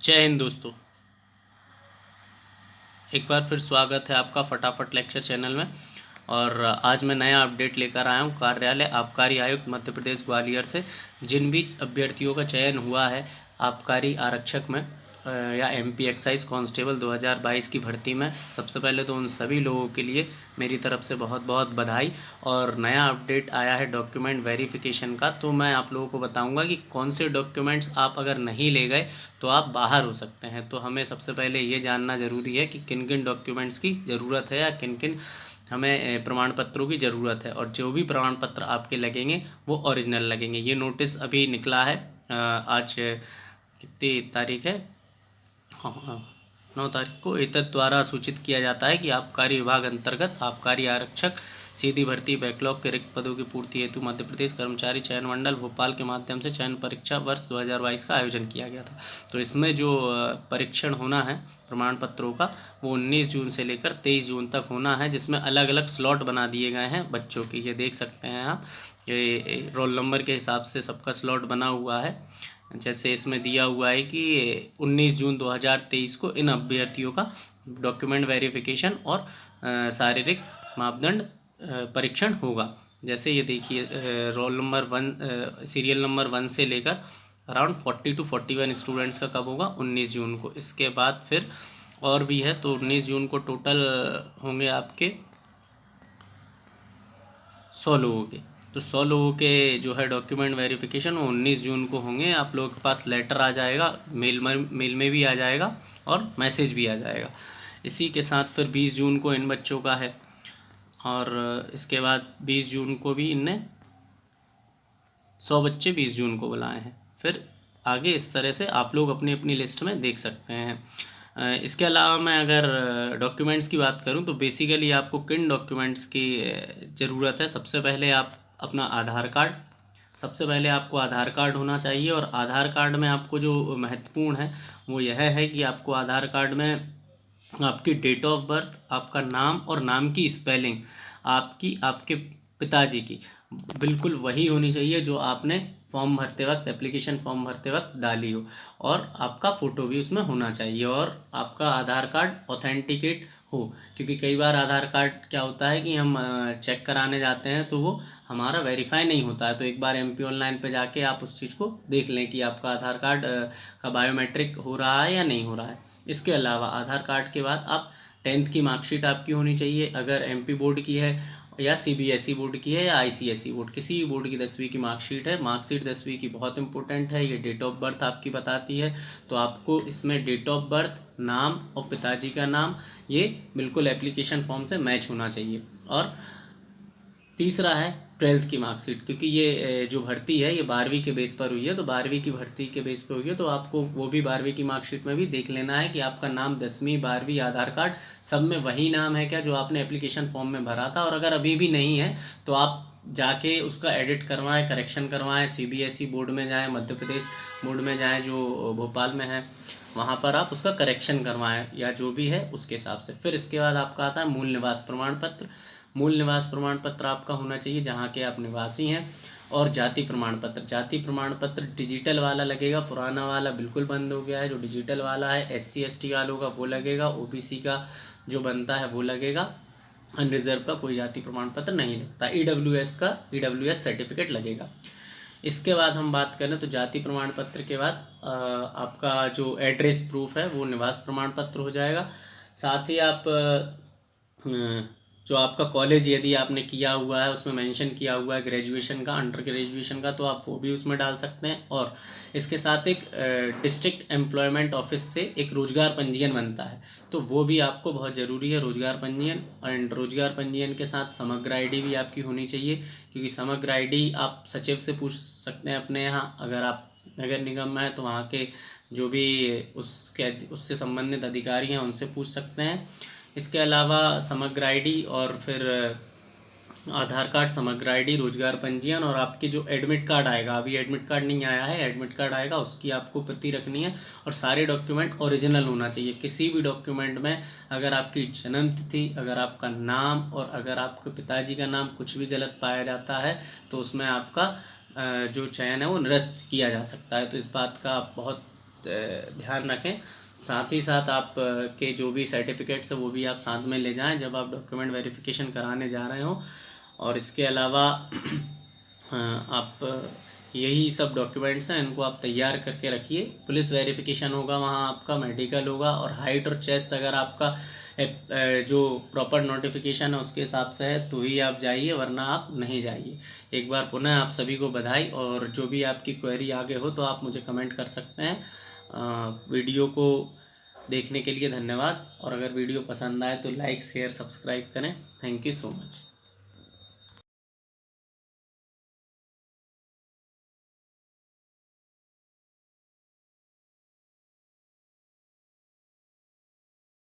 जय हिंद दोस्तों। एक बार फिर स्वागत है आपका फटाफट लेक्चर चैनल में। और आज मैं नया अपडेट लेकर आया हूँ कार्यालय आबकारी आयुक्त मध्य प्रदेश ग्वालियर से। जिन भी अभ्यर्थियों का चयन हुआ है आबकारी आरक्षक में या एमपी एक्साइज कांस्टेबल 2022 की भर्ती में, सबसे पहले तो उन सभी लोगों के लिए मेरी तरफ से बहुत बहुत बधाई। और नया अपडेट आया है डॉक्यूमेंट वेरिफिकेशन का, तो मैं आप लोगों को बताऊंगा कि कौन से डॉक्यूमेंट्स आप अगर नहीं ले गए तो आप बाहर हो सकते हैं। तो हमें सबसे पहले ये जानना ज़रूरी है कि किन किन डॉक्यूमेंट्स की ज़रूरत है या किन किन हमें प्रमाण पत्रों की ज़रूरत है। और जो भी प्रमाण पत्र आपके लगेंगे वो ओरिजिनल लगेंगे। ये नोटिस अभी निकला है, आज कितनी तारीख है? हाँ, 9 तारीख को एतद द्वारा सूचित किया जाता है कि आबकारी विभाग अंतर्गत आबकारी आरक्षक सीधी भर्ती बैकलॉग के रिक्त पदों की पूर्ति हेतु मध्य प्रदेश कर्मचारी चयन मंडल भोपाल के माध्यम से चयन परीक्षा वर्ष 2022 का आयोजन किया गया था। तो इसमें जो परीक्षण होना है प्रमाण पत्रों का, वो 19 जून से लेकर 23 जून तक होना है, जिसमें अलग अलग स्लॉट बना दिए गए हैं बच्चों की। ये देख सकते हैं आप, ये रोल नंबर के हिसाब से सबका स्लॉट बना हुआ है। जैसे इसमें दिया हुआ है कि 19 जून 2023 को इन अभ्यर्थियों का डॉक्यूमेंट वेरिफिकेशन और शारीरिक मापदंड परीक्षण होगा। जैसे ये देखिए, रोल नंबर 1 सीरियल नंबर 1 से लेकर अराउंड 40 to 41 स्टूडेंट्स का कब होगा? 19 जून को। इसके बाद फिर और भी है, तो 19 जून को टोटल होंगे आपके 100 लोगों के। तो 100 लोगों के जो है डॉक्यूमेंट वेरिफिकेशन वो 19 जून को होंगे। आप लोगों के पास लेटर आ जाएगा, मेल में भी आ जाएगा और मैसेज भी आ जाएगा। इसी के साथ फिर 20 जून को इन बच्चों का है, और इसके बाद 20 जून को भी इनने 100 बच्चे 20 जून को बुलाए हैं। फिर आगे इस तरह से आप लोग अपनी अपनी लिस्ट में देख सकते हैं। इसके अलावा मैं अगर डॉक्यूमेंट्स की बात करूं तो बेसिकली आपको किन डॉक्यूमेंट्स की ज़रूरत है। सबसे पहले आप अपना आधार कार्ड, सबसे पहले आपको आधार कार्ड होना चाहिए। और आधार कार्ड में आपको जो महत्वपूर्ण है वो यह है कि आपको आधार कार्ड में आपकी डेट ऑफ बर्थ, आपका नाम और नाम की स्पेलिंग आपके पिताजी की बिल्कुल वही होनी चाहिए जो आपने फॉर्म भरते वक्त, एप्लीकेशन फॉर्म भरते वक्त डाली हो। और आपका फ़ोटो भी उसमें होना चाहिए, और आपका आधार कार्ड ऑथेंटिकेट हो। क्योंकि कई बार आधार कार्ड क्या होता है कि हम चेक कराने जाते हैं तो वो हमारा वेरीफाई नहीं होता है। तो एक बार एमपी ऑनलाइन पे जाके आप उस चीज़ को देख लें कि आपका आधार कार्ड का बायोमेट्रिक हो रहा है या नहीं हो रहा है। इसके अलावा आधार कार्ड के बाद आप 10th की मार्कशीट आपकी होनी चाहिए, अगर एमपी बोर्ड की है या सीबीएसई बोर्ड की है या आईसीएसई बोर्ड, किसी भी बोर्ड की 10वीं की मार्कशीट है। मार्कशीट 10वीं की बहुत इंपॉर्टेंट है, ये डेट ऑफ बर्थ आपकी बताती है। तो आपको इसमें डेट ऑफ बर्थ, नाम और पिताजी का नाम ये बिल्कुल एप्लीकेशन फॉर्म से मैच होना चाहिए। और तीसरा है 12th की मार्कशीट, क्योंकि ये जो भर्ती है ये 12वीं के बेस पर हुई है। तो 12वीं की भर्ती के बेस पर हुई है, तो आपको वो भी 12वीं की मार्कशीट में भी देख लेना है कि आपका नाम 10वीं 12वीं आधार कार्ड सब में वही नाम है क्या जो आपने एप्लीकेशन फॉर्म में भरा था। और अगर अभी भी नहीं है तो आप जाके उसका एडिट करवाएं, करेक्शन करवाएं। सीबीएसई बोर्ड में जाएं, मध्य प्रदेश बोर्ड में जाएं जो भोपाल में है, वहाँ पर आप उसका करेक्शन करवाएं या जो भी है उसके हिसाब से। फिर इसके बाद आपका आता है मूल निवास प्रमाण पत्र। मूल निवास प्रमाण पत्र आपका होना चाहिए जहाँ के आप निवासी हैं। और जाति प्रमाण पत्र, जाति प्रमाण पत्र डिजिटल वाला लगेगा, पुराना वाला बिल्कुल बंद हो गया है। जो डिजिटल वाला है एससी एसटी वालों का वो लगेगा, ओबीसी का जो बनता है वो लगेगा। अनरिजर्व का कोई जाति प्रमाण पत्र नहीं लगता। ईडब्ल्यूएस का ईडब्ल्यूएस सर्टिफिकेट लगेगा। इसके बाद हम बात करें तो जाति प्रमाण पत्र के बाद आपका जो एड्रेस प्रूफ है वो निवास प्रमाण पत्र हो जाएगा। साथ ही आप जो आपका कॉलेज यदि आपने किया हुआ है उसमें मेंशन किया हुआ है ग्रेजुएशन का, अंडर ग्रेजुएशन का, तो आप वो भी उसमें डाल सकते हैं। और इसके साथ एक डिस्ट्रिक्ट एम्प्लॉयमेंट ऑफिस से एक रोजगार पंजीयन बनता है, तो वो भी आपको बहुत ज़रूरी है, रोजगार पंजीयन। एंड रोजगार पंजीयन के साथ समग्र आईडी भी आपकी होनी चाहिए, क्योंकि समग्र आईडी आप सचिव से पूछ सकते हैं अपने यहाँ। अगर आप नगर निगम में है तो वहाँ के जो भी उससे संबंधित अधिकारी हैं उनसे पूछ सकते हैं। इसके अलावा समग्र आईडी और फिर आधार कार्ड, समग्र आईडी, रोजगार पंजीयन, और आपकी जो एडमिट कार्ड आएगा, अभी एडमिट कार्ड नहीं आया है, एडमिट कार्ड आएगा उसकी आपको प्रति रखनी है। और सारे डॉक्यूमेंट ओरिजिनल होना चाहिए। किसी भी डॉक्यूमेंट में अगर आपकी जन्म तिथि, अगर आपका नाम और अगर आपके पिताजी का नाम कुछ भी गलत पाया जाता है तो उसमें आपका जो चयन है वो निरस्त किया जा सकता है। तो इस बात का आप बहुत ध्यान रखें। साथ ही साथ आप के जो भी सर्टिफिकेट्स है वो भी आप साथ में ले जाएं जब आप डॉक्यूमेंट वेरिफिकेशन कराने जा रहे हो। और इसके अलावा आप यही सब डॉक्यूमेंट्स हैं, इनको आप तैयार करके रखिए। पुलिस वेरिफिकेशन होगा वहाँ, आपका मेडिकल होगा, और हाइट और चेस्ट अगर आपका जो प्रॉपर नोटिफिकेशन है उसके हिसाब से है तो ही आप जाइए, वरना आप नहीं जाइए। एक बार पुनः आप सभी को बधाई, और जो भी आपकी क्वेरी आगे हो तो आप मुझे कमेंट कर सकते हैं। वीडियो को देखने के लिए धन्यवाद, और अगर वीडियो पसंद आए तो लाइक शेयर सब्सक्राइब करें। Thank you so much.